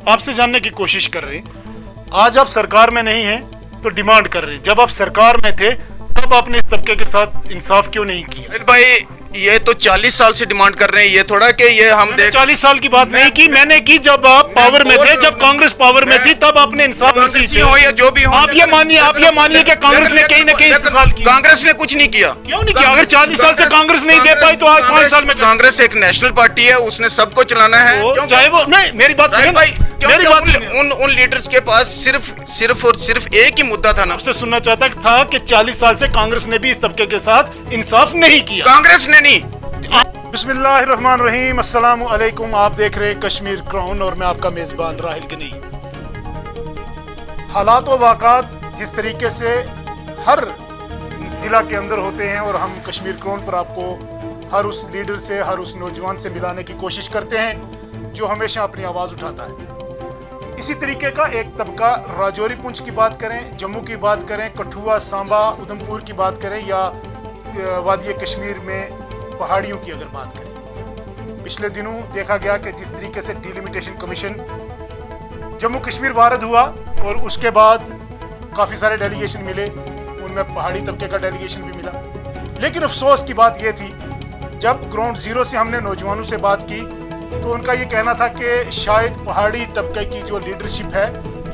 आपसे जानने की कोशिश कर रहे हैं। आज आप सरकार में नहीं हैं तो डिमांड कर रहे हैं, जब आप सरकार में थे तब आपने इस तबके के साथ इंसाफ क्यों नहीं किया? भाई ये तो 40 साल से डिमांड कर रहे हैं, ये थोड़ा कि ये हम देख 40 साल की बात नहीं की, मैंने की जब आप पावर में थे, जब कांग्रेस पावर में थी तब आपने इंसाफ कांग्रेसी हो या जो भी हो, आप ये मानिए कि कांग्रेस ने कहीं ना कहीं इस्तेमाल किया। कांग्रेस ने कुछ नहीं किया। क्यों नहीं किया? अगर 40 साल से कांग्रेस नहीं दे पाई तो आज 5 साल में कांग्रेस एक नेशनल पार्टी है, उसने सबको चलाना है। चाहे वो नहीं, मेरी बात सुनिए भाई, मेरी बात उन लीडर्स के पास सिर्फ और सिर्फ एक ही मुद्दा था ना। आपसे सुनना चाहता था कि 40 साल से कांग्रेस ने भी इस तबके के साथ इंसाफ नहीं किया। कांग्रेस ने नहीं। बिस्मिल्लाहिर्रहमानिर्रहीम, अस्सलामु अलैकुम। आप देख रहे हैं कश्मीर क्राउन और मैं आपका मेजबान राहिल गनी। हालात व वाक़ात जिस तरीके से हर जिला के अंदर होते हैं और हम कश्मीर क्राउन पर आपको हर उस लीडर से, हर उस नौजवान से मिलाने की कोशिश करते हैं जो हमेशा अपनी आवाज़ उठाता है। इसी तरीके का एक तबका राजौरी पुंछ की बात करें, जम्मू की बात करें, कठुआ, सांबा, उधमपुर की बात करें या वादी कश्मीर में पहाड़ियों की अगर बात करें, पिछले दिनों देखा गया कि जिस तरीके से delimitation commission Jammu Kashmir Word हुआ और उसके बाद काफ़ी सारे डेलीगेशन मिले, उनमें पहाड़ी तबके का डेलीगेशन भी मिला। लेकिन अफसोस की बात यह थी, जब ग्राउंड जीरो से हमने नौजवानों से बात की तो उनका ये कहना था कि शायद पहाड़ी तबके की जो लीडरशिप है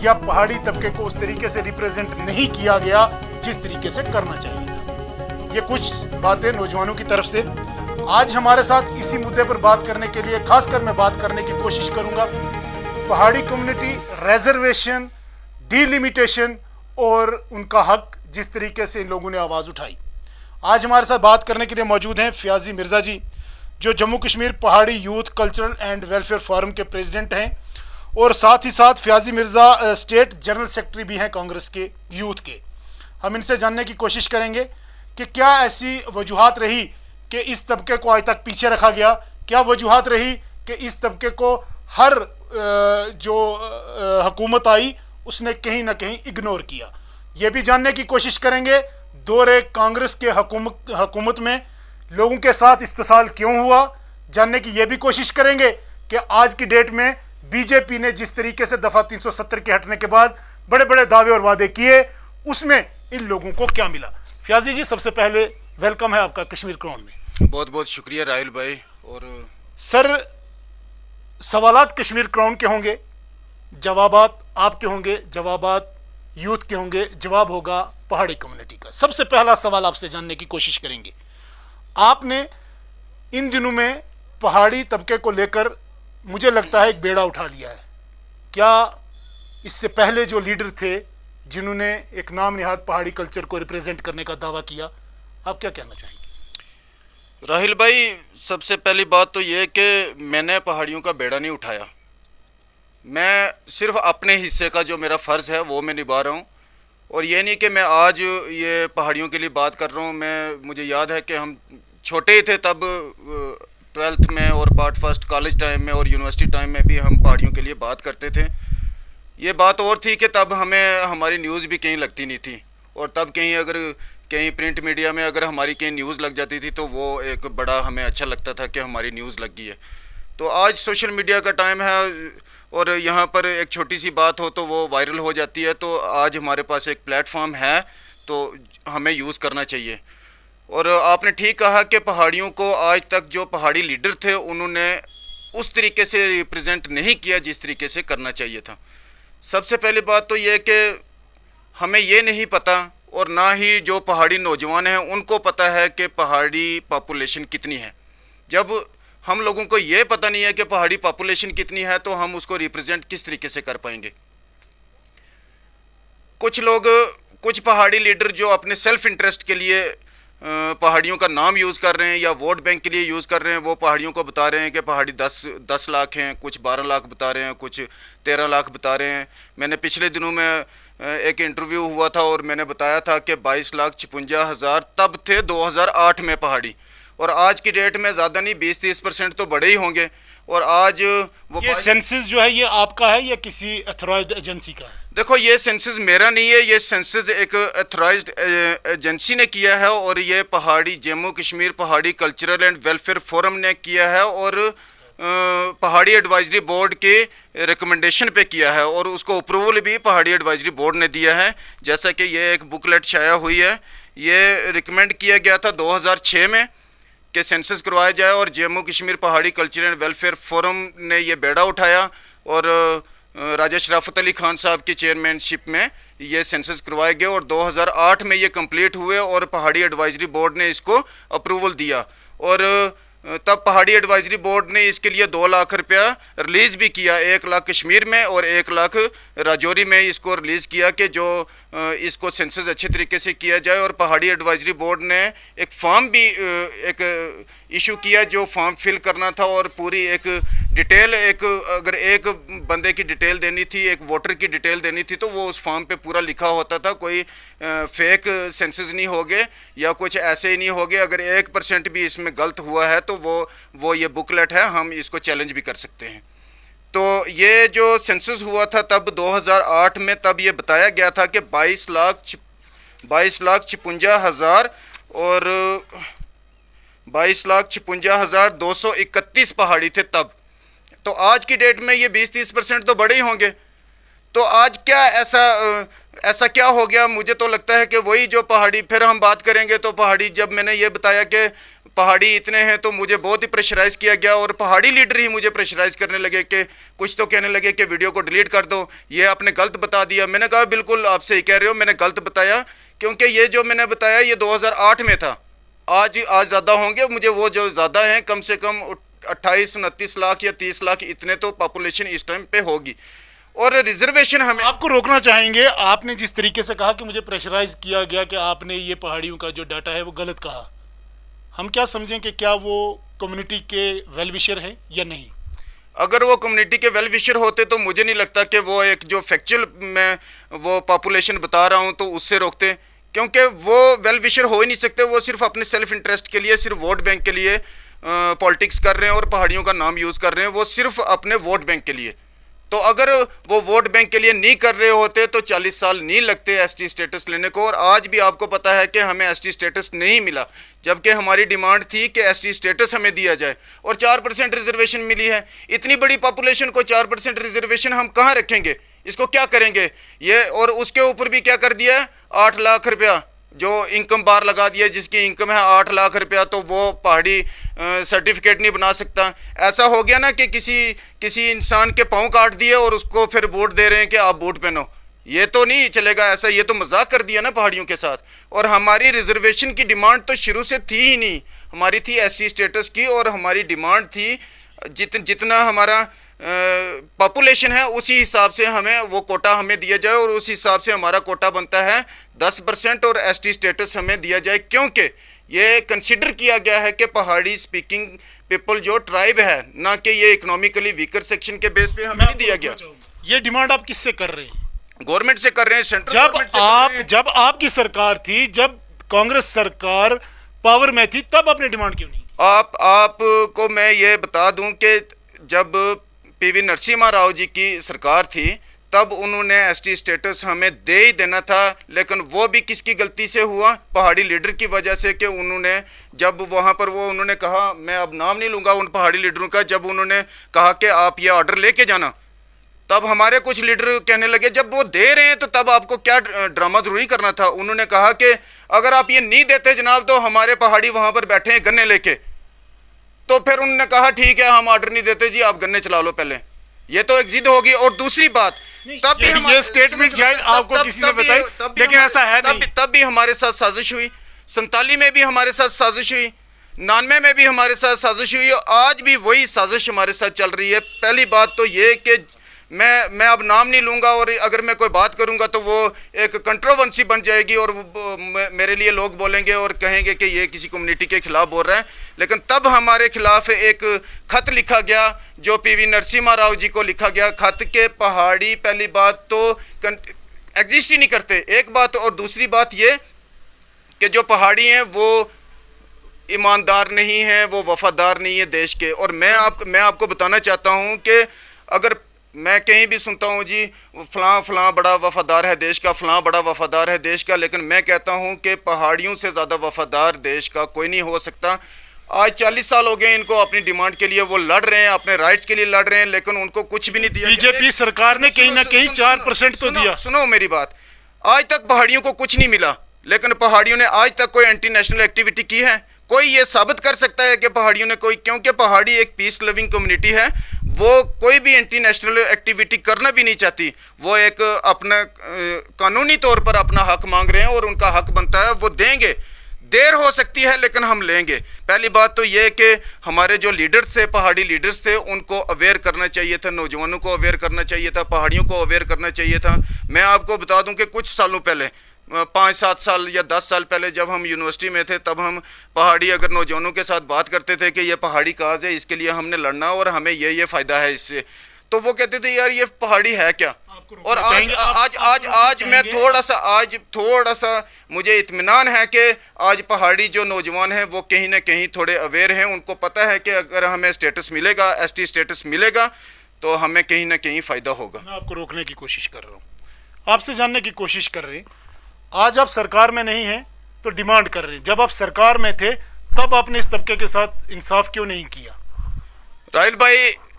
या पहाड़ी तबके को उस तरीके से रिप्रेजेंट नहीं किया गया जिस तरीके से करना चाहिए था। ये कुछ बातें नौजवानों की तरफ से। आज हमारे साथ इसी मुद्दे पर बात करने के लिए खासकर मैं बात करने की कोशिश करूंगा पहाड़ी कम्युनिटी रिजर्वेशन, डिलिमिटेशन और उनका हक, जिस तरीके से इन लोगों ने आवाज़ उठाई। आज हमारे साथ बात करने के लिए मौजूद हैं फयाजी मिर्ज़ा जी, जो जम्मू कश्मीर पहाड़ी youth cultural and welfare forum के प्रेसिडेंट हैं और साथ ही साथ फयाजी मिर्ज़ा स्टेट जनरल सेक्रेटरी भी हैं कांग्रेस के यूथ के। हम इनसे जानने की कोशिश करेंगे कि क्या ऐसी वजूहात रही कि इस तबके को आज तक पीछे रखा गया, क्या वजूहात रही कि इस तबके को हर जो हुकूमत आई उसने कहीं ना कहीं इग्नोर किया। ये भी जानने की कोशिश करेंगे दौरे कांग्रेस के हुकूमत में लोगों के साथ इस्तेसाल क्यों हुआ, जानने की ये भी कोशिश करेंगे कि आज की डेट में बीजेपी ने जिस तरीके से दफ़ा 370 के हटने के बाद बड़े बड़े दावे और वादे किए, उसमें इन लोगों को क्या मिला। फयाजी जी, सबसे पहले वेलकम है आपका कश्मीर क्राउन में। बहुत बहुत शुक्रिया राहिल भाई। और सर, सवालात कश्मीर क्राउन के होंगे, जवाबात आपके होंगे, जवाबात यूथ के होंगे, जवाब होगा पहाड़ी कम्युनिटी का। सबसे पहला सवाल आपसे जानने की कोशिश करेंगे, आपने इन दिनों में पहाड़ी तबके को लेकर मुझे लगता है एक बेड़ा उठा लिया है। क्या इससे पहले जो लीडर थे जिन्होंने एक नाम निहाद पहाड़ी कल्चर को रिप्रेजेंट करने का दावा किया, आप क्या कहना चाहेंगे? राहिल भाई, सबसे पहली बात तो ये कि मैंने पहाड़ियों का बेड़ा नहीं उठाया। मैं सिर्फ अपने हिस्से का जो मेरा फ़र्ज़ है वो मैं निभा रहा हूँ। और ये नहीं कि मैं आज ये पहाड़ियों के लिए बात कर रहा हूँ। मुझे याद है कि हम छोटे ही थे तब 12th में और पार्ट फर्स्ट कॉलेज टाइम में और यूनिवर्सिटी टाइम में भी हम पहाड़ियों के लिए बात करते थे। ये बात और थी कि तब हमें हमारी न्यूज़ भी कहीं लगती नहीं थी, और तब कहीं प्रिंट मीडिया में अगर हमारी कहीं न्यूज़ लग जाती थी तो वो एक बड़ा हमें अच्छा लगता था कि हमारी न्यूज़ लग गई है। तो आज सोशल मीडिया का टाइम है और यहाँ पर एक छोटी सी बात हो तो वो वायरल हो जाती है। तो आज हमारे पास एक प्लेटफॉर्म है तो हमें यूज़ करना चाहिए। और आपने ठीक कहा कि पहाड़ियों को आज तक जो पहाड़ी लीडर थे उन्होंने उस तरीके से रिप्रेजेंट नहीं किया जिस तरीके से करना चाहिए था। सबसे पहली बात तो ये कि हमें ये नहीं पता और ना ही जो पहाड़ी नौजवान हैं उनको पता है कि पहाड़ी पॉपुलेशन कितनी है। जब हम लोगों को ये पता नहीं है कि पहाड़ी पॉपुलेशन कितनी है तो हम उसको रिप्रेजेंट किस तरीके से कर पाएंगे। कुछ पहाड़ी लीडर जो अपने सेल्फ इंटरेस्ट के लिए पहाड़ियों का नाम यूज़ कर रहे हैं या वोट बैंक के लिए यूज़ कर रहे हैं, वो पहाड़ियों को बता रहे हैं कि पहाड़ी 10 लाख हैं, कुछ 12 लाख बता रहे हैं, कुछ 13 लाख बता रहे हैं। मैंने पिछले दिनों में एक इंटरव्यू हुआ था और मैंने बताया था कि 22,56,000 तब थे 2008 में पहाड़ी, और आज की डेट में ज़्यादा नहीं 20-30% तो बड़े ही होंगे। और आज वो ये सेंसस जो है ये आपका है या किसी अथॉराइज्ड एजेंसी का है? देखो, ये सेंसस मेरा नहीं है, ये सेंसस एक अथॉराइज्ड एजेंसी ने किया है और ये पहाड़ी जम्मू कश्मीर पहाड़ी कल्चरल एंड वेलफेयर फोरम ने किया है। और पहाड़ी एडवाइजरी बोर्ड के रिकमेंडेशन पे किया है और उसको अप्रूवल भी पहाड़ी एडवाइजरी बोर्ड ने दिया है। जैसा कि ये एक बुकलेट शाया हुई है, ये रिकमेंड किया गया था 2006 में कि सेंसस करवाया जाए और जम्मू कश्मीर पहाड़ी कल्चर एंड वेलफेयर फोरम ने ये बेड़ा उठाया और राजा शराफत अली खान साहब की चेयरमैनशिप में ये सेंसस करवाए गए और 2008 में ये कंप्लीट हुए और पहाड़ी एडवाइजरी बोर्ड ने इसको अप्रूवल दिया। और तब पहाड़ी एडवाइजरी बोर्ड ने इसके लिए 2 लाख रुपया रिलीज़ भी किया, 1 लाख कश्मीर में और 1 लाख राजौरी में इसको रिलीज़ किया कि जो इसको सेंसस अच्छे तरीके से किया जाए। और पहाड़ी एडवाइजरी बोर्ड ने एक फॉर्म भी एक इशू किया, जो फॉर्म फिल करना था और पूरी एक डिटेल, अगर एक बंदे की डिटेल देनी थी, एक वोटर की डिटेल देनी थी, तो वो उस फॉर्म पे पूरा लिखा होता था। कोई फेक सेंसस नहीं हो गए या कुछ ऐसे ही नहीं हो गए। अगर 1% भी इसमें गलत हुआ है तो वो ये बुकलेट है, हम इसको चैलेंज भी कर सकते हैं। तो ये जो सेंसस हुआ था तब 2008 में, तब ये बताया गया था कि 22,56,000 और 22,56,231 पहाड़ी थे तब। तो आज की डेट में ये 20-30% तो बड़े ही होंगे। तो आज क्या ऐसा क्या हो गया? मुझे तो लगता है कि वही जो पहाड़ी, फिर हम बात करेंगे तो पहाड़ी, जब मैंने ये बताया कि पहाड़ी इतने हैं तो मुझे बहुत ही प्रेशराइज़ किया गया और पहाड़ी लीडर ही मुझे प्रेशराइज़ करने लगे कि कुछ तो कहने लगे कि वीडियो को डिलीट कर दो, ये आपने गलत बता दिया। मैंने कहा बिल्कुल आप सही कह रहे हो, मैंने गलत बताया, क्योंकि ये जो मैंने बताया ये 2008 में था। आज ज़्यादा होंगे, मुझे वो जो ज़्यादा हैं, कम से कम 28-29 लाख या 30 लाख इतने तो पॉपुलेशन इस टाइम पे होगी। और रिजर्वेशन हमें, आपको रोकना चाहेंगे, आपने जिस तरीके से कहा कि मुझे प्रेशराइज किया गया कि आपने ये पहाड़ियों का जो डाटा है वो गलत कहा, हम क्या समझें कि क्या वो कम्युनिटी के वेल विशर हैं या नहीं? अगर वो कम्युनिटी के वेल विशर होते तो मुझे नहीं लगता कि वो एक जो फैक्चुअल मैं वो पॉपुलेशन बता रहा हूँ तो उससे रोकते, क्योंकि वो वेल विशर हो ही नहीं सकते। वो सिर्फ अपने सेल्फ इंटरेस्ट के लिए, सिर्फ वोट बैंक के लिए पॉलिटिक्स कर रहे हैं और पहाड़ियों का नाम यूज़ कर रहे हैं, वो सिर्फ अपने वोट बैंक के लिए। तो अगर वो वोट बैंक के लिए नहीं कर रहे होते तो 40 साल नहीं लगते एसटी स्टेटस लेने को। और आज भी आपको पता है कि हमें एसटी स्टेटस नहीं मिला, जबकि हमारी डिमांड थी कि एसटी स्टेटस हमें दिया जाए और 4% रिजर्वेशन मिली है। इतनी बड़ी पॉपुलेशन को 4% रिजर्वेशन हम कहाँ रखेंगे? इसको क्या करेंगे ये? और उसके ऊपर भी क्या कर दिया है, 8 लाख रुपया जो इनकम बार लगा दिया, जिसकी इनकम है 8 लाख रुपया, तो वो पहाड़ी सर्टिफिकेट नहीं बना सकता। ऐसा हो गया ना कि किसी इंसान के पाँव काट दिए और उसको फिर वोट दे रहे हैं कि आप वोट पहनो। ये तो नहीं चलेगा ऐसा, ये तो मजाक कर दिया ना पहाड़ियों के साथ। और हमारी रिजर्वेशन की डिमांड तो शुरू से थी ही नहीं, हमारी थी एससी स्टेटस की, और हमारी डिमांड थी जितना हमारा पॉपुलेशन है उसी हिसाब से हमें वो कोटा हमें दिया जाए, और उस हिसाब से हमारा कोटा बनता है 10% और एसटी स्टेटस हमें दिया जाए, क्योंकि ये कंसिडर किया गया है कि पहाड़ी स्पीकिंग पीपल जो ट्राइब है, ना कि ये इकोनॉमिकली वीकर सेक्शन के बेस पे हमें नहीं दिया गया। ये डिमांड आप किससे कर रहे हैं? गवर्नमेंट से कर रहे हैं, सेंट्रल गवर्नमेंट से कर रहे हैं। जब आपकी सरकार थी, जब कांग्रेस सरकार पावर में थी, तब आपने डिमांड क्यों नहीं? आपको मैं ये बता दूं कि जब पीवी नरसिम्हा राव जी की सरकार थी तब उन्होंने एसटी स्टेटस हमें दे ही देना था, लेकिन वो भी किसकी गलती से हुआ? पहाड़ी लीडर की वजह से। कि उन्होंने जब वहाँ पर उन्होंने कहा, मैं अब नाम नहीं लूँगा उन पहाड़ी लीडरों का, जब उन्होंने कहा कि आप ये ऑर्डर लेके जाना, तब हमारे कुछ लीडर कहने लगे जब वो दे रहे हैं तो तब आपको क्या ड्रामा ज़रूरी करना था। उन्होंने कहा कि अगर आप ये नहीं देते जनाब तो हमारे पहाड़ी वहाँ पर बैठे हैं गन्ने लेके। तो फिर उन्होंने कहा ठीक है हम ऑर्डर नहीं देते जी, आप गन्ने चला लो पहले। ये तो एक जिद होगी। और दूसरी बात, तब भी ये स्टेटमेंट शायद आपको किसी ने बताई, लेकिन ऐसा है नहीं। तब भी हमारे साथ साजिश हुई, 47 में भी हमारे साथ साजिश हुई, 99 में भी हमारे साथ साजिश हुई, और आज भी वही साजिश हमारे साथ चल रही है। पहली बात तो ये कि मैं अब नाम नहीं लूँगा, और अगर मैं कोई बात करूँगा तो वो एक कंट्रोवर्सी बन जाएगी और मेरे लिए लोग बोलेंगे और कहेंगे कि ये किसी कम्युनिटी के खिलाफ बोल रहा है। लेकिन तब हमारे खिलाफ एक खत लिखा गया, जो पीवी नरसिम्हा राव जी को लिखा गया खत के पहाड़ी पहली बात तो एग्जिस्ट ही नहीं करते, एक बात। और दूसरी बात ये कि जो पहाड़ी हैं वो ईमानदार नहीं हैं, वो वफादार नहीं है देश के। और मैं आपको बताना चाहता हूँ कि अगर मैं कहीं भी सुनता हूँ जी फलां बड़ा वफादार है देश का, फलां बड़ा वफादार है देश का, लेकिन मैं कहता हूँ कि पहाड़ियों से ज़्यादा वफादार देश का कोई नहीं हो सकता। आज 40 साल हो गए इनको अपनी डिमांड के लिए, वो लड़ रहे हैं, अपने राइट्स के लिए लड़ रहे हैं, लेकिन उनको कुछ भी नहीं दिया। बीजेपी सरकार ने कहीं ना कहीं 4% तो दिया। सुनो मेरी बात, आज तक पहाड़ियों को कुछ नहीं मिला, लेकिन पहाड़ियों ने आज तक कोई एंटी नेशनल एक्टिविटी की है? कोई ये साबित कर सकता है कि पहाड़ियों ने कोई, क्योंकि पहाड़ी एक पीस लविंग कम्युनिटी है, वो कोई भी एंटी नेशनल एक्टिविटी करना भी नहीं चाहती। वो एक अपना कानूनी तौर पर अपना हक मांग रहे हैं और उनका हक बनता है, वो देंगे। देर हो सकती है लेकिन हम लेंगे। पहली बात तो ये कि हमारे जो लीडर्स थे, पहाड़ी लीडर्स थे, उनको अवेयर करना चाहिए था, नौजवानों को अवेयर करना चाहिए था, पहाड़ियों को अवेयर करना चाहिए था। मैं आपको बता दूं कि कुछ सालों पहले, 5-7 साल या 10 साल पहले जब हम यूनिवर्सिटी में थे, तब हम पहाड़ी अगर नौजवानों के साथ बात करते थे कि ये पहाड़ी काज है, इसके लिए हमने लड़ना और हमें ये फ़ायदा है इससे, तो वो कहते थे यार ये पहाड़ी है क्या। और आज मैं थोड़ा सा मुझे इत्मीनान है कि आज पहाड़ी जो नौजवान हैं वो कहीं ना कहीं थोड़े अवेयर हैं। उनको पता है कि अगर हमें स्टेटस मिलेगा, एसटी स्टेटस मिलेगा, तो हमें कहीं ना कहीं फ़ायदा होगा। मैं आपको रोकने की कोशिश कर रहा हूँ, आपसे जानने की कोशिश कर रहे हैं। आज आप सरकार में नहीं हैं तो डिमांड कर रहे हैं, जब आप सरकार में थे तब आपने इस तबके के साथ इंसाफ क्यों नहीं किया? राहिल भाई,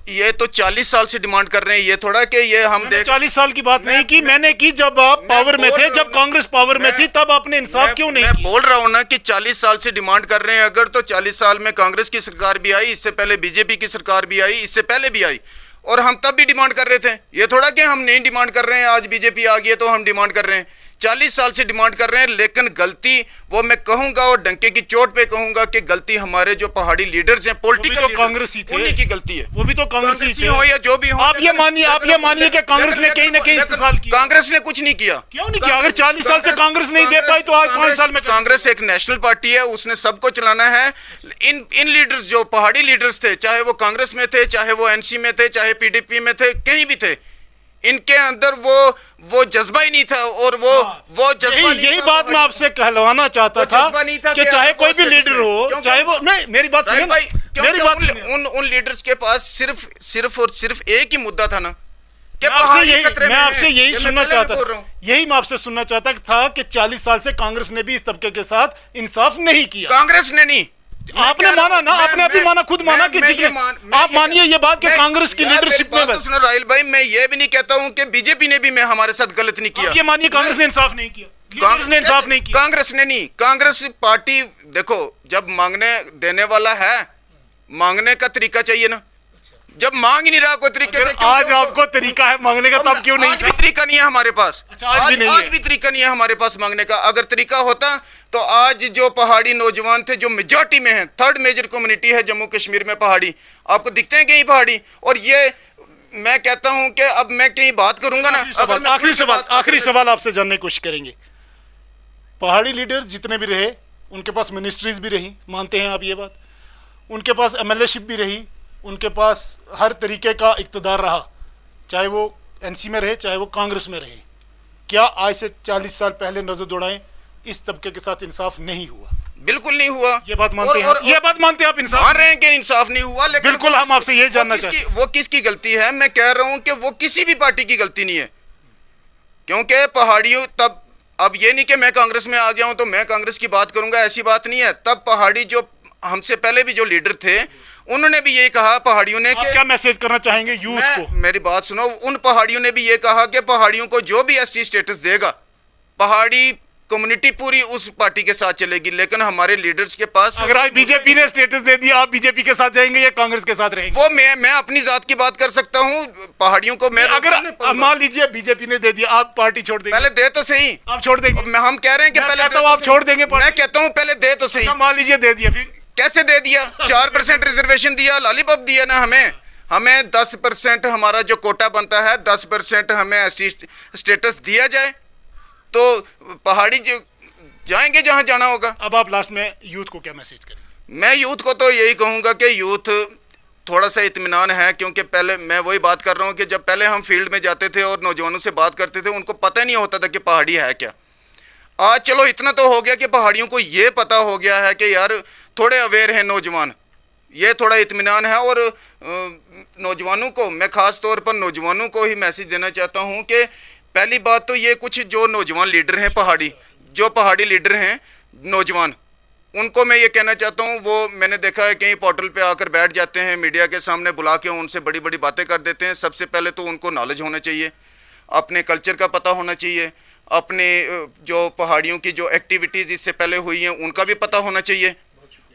ये तो 40 साल से डिमांड कर रहे हैं, ये थोड़ा कि ये हम 40 साल की बात नहीं की, मैंने की जब आप पावर में थे, जब कांग्रेस पावर में थी, तब आपने इंसाफ क्यों नहीं किया? मैं बोल रहा हूँ ना कि 40 साल से डिमांड कर रहे हैं अगर, तो 40 साल में कांग्रेस की सरकार भी आई, इससे पहले बीजेपी की सरकार भी आई, इससे पहले भी आई, और हम तब भी डिमांड कर रहे थे। ये थोड़ा कि हम नहीं डिमांड कर रहे हैं, आज बीजेपी आ गई है तो हम डिमांड कर रहे हैं। 40 साल से डिमांड कर रहे हैं, लेकिन गलती, वो मैं कहूंगा और डंके की चोट पे कहूंगा कि गलती हमारे जो पहाड़ी लीडर्स हैं, पॉलिटिकल तो कांग्रेस ही थे, उन्हीं की गलती है। वो भी तो कांग्रेस ही थे, हो या जो भी हो। आप ये मानिए कि कांग्रेस ने कहीं ना कहीं इस्तेमाल किया। कांग्रेस ने कुछ नहीं किया। क्यों नहीं किया? अगर 40 साल से कांग्रेस नहीं दे पाई तो आज 5 साल में कांग्रेस एक नेशनल पार्टी है, उसने सबको चलाना है। इन लीडर्स जो पहाड़ी लीडर्स थे, चाहे वो कांग्रेस में थे, चाहे वो एनसी में थे, चाहे पीडीपी में थे, कहीं भी थे, इनके अंदर वो जज्बा ही नहीं था। और वो जज्बा, यही बात मैं आपसे कहलवाना चाहता था कि चाहे कोई भी लीडर हो, चाहे वो, नहीं मेरी बात सुनिए, मेरी बात सुनिए। उन लीडर्स के पास सिर्फ और सिर्फ एक ही मुद्दा था ना, मैं आपसे यही सुनना चाहता था, यही मैं आपसे सुनना चाहता था कि 40 साल से कांग्रेस ने भी इस तबके के साथ इंसाफ नहीं किया। कांग्रेस ने नहीं, आपने माना ना, आपने अभी माना, खुद माना कि आप मानिए ये बात कि कांग्रेस की लीडरशिप में। सुनो राहिल भाई, मैं ये भी नहीं कहता हूं कि बीजेपी ने भी मैं हमारे साथ गलत नहीं किया। ये मानिए कांग्रेस ने इंसाफ नहीं किया, कांग्रेस ने इंसाफ नहीं किया। कांग्रेस ने नहीं, कांग्रेस पार्टी देखो, जब मांगने देने वाला है, मांगने का तरीका चाहिए ना। जब मांग ही नहीं रहा कोई तरीके से, आज आपको तरीका है मांगने का, तब क्यों नहीं? आज भी तरीका नहीं है हमारे पास। आज भी तरीका नहीं है हमारे पास मांगने का। अगर तरीका होता तो आज जो पहाड़ी नौजवान थे, जो मेजॉरिटी में हैं, 3rd मेजर कम्युनिटी है जम्मू कश्मीर में पहाड़ी, आपको दिखते हैं कहीं पहाड़ी? और ये मैं कहता हूं कि अब मैं कहीं बात करूंगा ना, आखिरी सवाल आपसे जानने की कोशिश करेंगे। पहाड़ी लीडर्स जितने भी रहे, उनके पास मिनिस्ट्रीज भी रही, मानते हैं आप ये बात? उनके पास एमएलएशिप भी रही, उनके पास हर तरीके का इक़्तिदार रहा, चाहे वो एनसी में रहे, चाहे वो कांग्रेस में रहे। क्या आज से 40 साल पहले नजर दौड़ाएं, इस तबके के साथ इंसाफ नहीं हुआ? बिल्कुल नहीं हुआ। ये बात मानते हैं? ये बात मानते हैं आप? इंसाफ मान रहे हैं कि इंसाफ नहीं हुआ, लेकिन बिल्कुल हम आपसे ये जानना चाहते हैं, वो किसकी गलती है? मैं कह रहा हूं कि वो किसी भी पार्टी की गलती नहीं है, क्योंकि पहाड़ियों, तब अब ये नहीं कि मैं कांग्रेस में आ गया हूं तो मैं कांग्रेस की बात करूंगा, ऐसी बात नहीं है। तब पहाड़ी जो हमसे पहले भी जो लीडर थे, उन्होंने भी यही कहा, पहाड़ियों ने। आप क्या मैसेज करना चाहेंगे यूथ को? मेरी बात सुनो, उन पहाड़ियों ने भी ये कहा कि पहाड़ियों को जो भी एसटी स्टेटस देगा, पहाड़ी कम्युनिटी पूरी उस पार्टी के साथ चलेगी। लेकिन हमारे लीडर्स के पास, अगर आज बीजेपी ने स्टेटस दे दिया, आप बीजेपी के साथ जाएंगे या कांग्रेस के साथ रहेंगे? वो मैं अपनी जात की बात कर सकता हूँ, पहाड़ियों को मैं, अगर मान लीजिए बीजेपी ने दे दिया, आप पार्टी छोड़ देंगे? पहले दे तो सही। आप छोड़ देंगे? हम कह रहे हैं कि पहले आप छोड़ देंगे? मैं कहता हूँ पहले दे तो सही। मान लीजिए दे दिया, फिर कैसे दे दिया? 4% रिजर्वेशन दिया, लॉलीपॉप दिया ना हमें 10% हमारा जो कोटा बनता है, 10% हमें एसटी स्टेटस दिया जाए तो पहाड़ी जो जाएंगे जहां जाना होगा। अब आप लास्ट में यूथ को क्या मैसेज करेंगे? मैं यूथ को तो यही कहूंगा कि यूथ थोड़ा सा इत्मीनान है, क्योंकि पहले मैं वही बात कर रहा हूं कि जब पहले हम फील्ड में जाते थे और नौजवानों से बात करते थे, उनको पता नहीं होता था कि पहाड़ी है क्या। आज चलो इतना तो हो गया कि पहाड़ियों को ये पता हो गया है कि यार थोड़े अवेयर हैं नौजवान, ये थोड़ा इत्मीनान है। और नौजवानों को मैं ख़ास तौर पर नौजवानों को ही मैसेज देना चाहता हूं कि पहली बात तो ये, कुछ जो नौजवान लीडर हैं पहाड़ी, जो पहाड़ी लीडर हैं नौजवान, उनको मैं ये कहना चाहता हूँ, वो मैंने देखा है कहीं पोर्टल पे आकर बैठ जाते हैं, मीडिया के सामने बुला के उनसे बड़ी बड़ी बातें कर देते हैं। सबसे पहले तो उनको नॉलेज होना चाहिए, अपने कल्चर का पता होना चाहिए, अपने जो पहाड़ियों की जो एक्टिविटीज़ इससे पहले हुई हैं उनका भी पता होना चाहिए।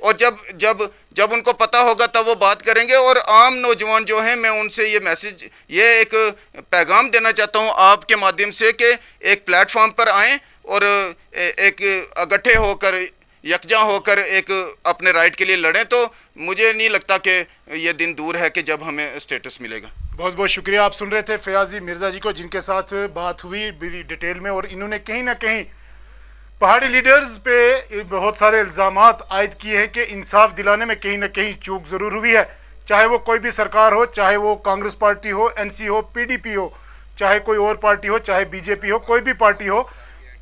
और जब जब जब उनको पता होगा तब वो बात करेंगे। और आम नौजवान जो हैं, मैं उनसे ये मैसेज, ये एक पैगाम देना चाहता हूँ आपके माध्यम से कि एक प्लेटफॉर्म पर आएँ और एक इकट्ठे होकर, यकजा होकर एक अपने राइट के लिए लड़ें। तो मुझे नहीं लगता कि ये दिन दूर है कि जब हमें स्टेटस मिलेगा। बहुत बहुत शुक्रिया। आप सुन रहे थे फयाजी मिर्ज़ा जी को, जिनके साथ बात हुई बड़ी डिटेल में, और इन्होंने कहीं ना कहीं पहाड़ी लीडर्स पे बहुत सारे इल्ज़ामात आयद किए हैं कि इंसाफ दिलाने में कहीं ना कहीं चूक ज़रूर हुई है। चाहे वो कोई भी सरकार हो, चाहे वो कांग्रेस पार्टी हो, एनसी हो, पीडीपी हो, चाहे कोई और पार्टी हो, चाहे बीजेपी हो, कोई भी पार्टी हो,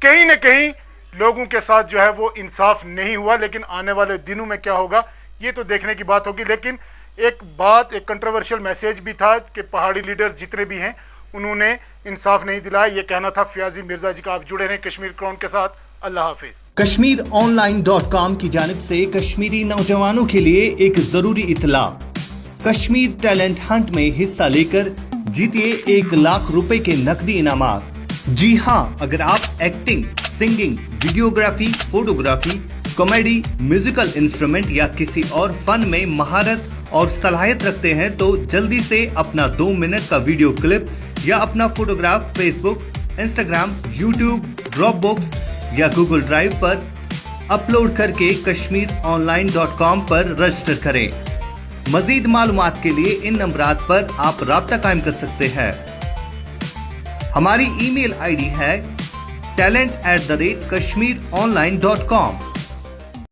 कहीं ना कहीं लोगों के साथ जो है वो इंसाफ नहीं हुआ। लेकिन आने वाले दिनों में क्या होगा ये तो देखने की बात होगी। लेकिन एक बात, एक कंट्रोवर्शियल मैसेज भी था कि पहाड़ी लीडर्स जितने भी हैं उन्होंने इंसाफ नहीं दिलाया। ये कहना था फयाजी मिर्ज़ा जी का। आप जुड़े रहें कश्मीर क्राउन के साथ। अल्लाह हाफिज। कश्मीरऑनलाइन.com की जानिब से कश्मीरी नौजवानों के लिए एक जरूरी इत्तला। कश्मीर टैलेंट हंट में हिस्सा लेकर जीतिए 1 लाख रुपए के नकदी इनामात। जी हाँ, अगर आप acting, singing, videography, photography, comedy, musical instrument या किसी और फन में महारत और सलाहियत रखते हैं तो जल्दी से अपना 2 मिनट का वीडियो क्लिप या अपना photograph Facebook, Instagram, YouTube, Dropbox या गूगल ड्राइव पर अपलोड करके कश्मीरऑनलाइन.com पर रजिस्टर करें। मजीद मालूमात के लिए इन नंबरात पर आप राब्ता कायम कर सकते हैं। हमारी ईमेल आईडी है talent@kashmironline.com।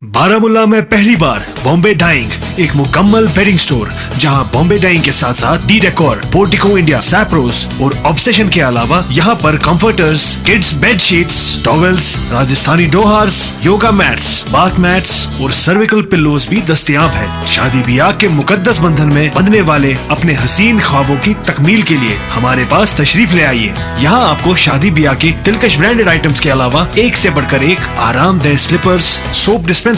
बारामुल्ला में पहली बार बॉम्बे डाइंग, एक मुकम्मल बेडिंग स्टोर जहां बॉम्बे डाइंग के साथ साथ डी डेकोर, पोर्टिको इंडिया, सैप्रोस और ऑब्सेशन के अलावा यहां पर comforters, kids bed sheets, towels, Rajasthani dohars, yoga mats, bath mats और सर्विकल पिल्लोज भी दस्तयाब है। शादी ब्याह के मुकद्दस बंधन में बंधने वाले अपने हसीन ख्वाबों की तकमील के लिए हमारे पास तशरीफ ले आइए। यहाँ आपको शादी ब्याह के दिलकश ब्रांडेड आइटम्स के अलावा एक से बढ़कर एक आरामदेह slippers, soap dispensers,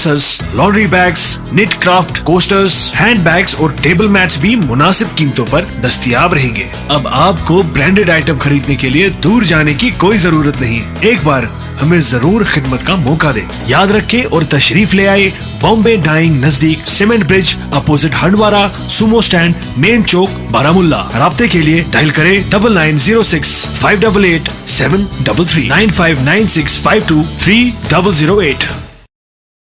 laundry bags, knit craft, coasters, hand bags और टेबल मैट्स भी मुनासिब कीमतों पर दस्तयाब रहेंगे। अब आपको ब्रांडेड आइटम खरीदने के लिए दूर जाने की कोई जरूरत नहीं। एक बार हमें जरूर खिदमत का मौका दे। याद रखें और तशरीफ ले आए बॉम्बे डाइंग, नजदीक cement bridge, opposite Handwara sumo stand, main chowk, Baramulla. राब्ते के लिए डायल करें 9906 588 733 959652 3008।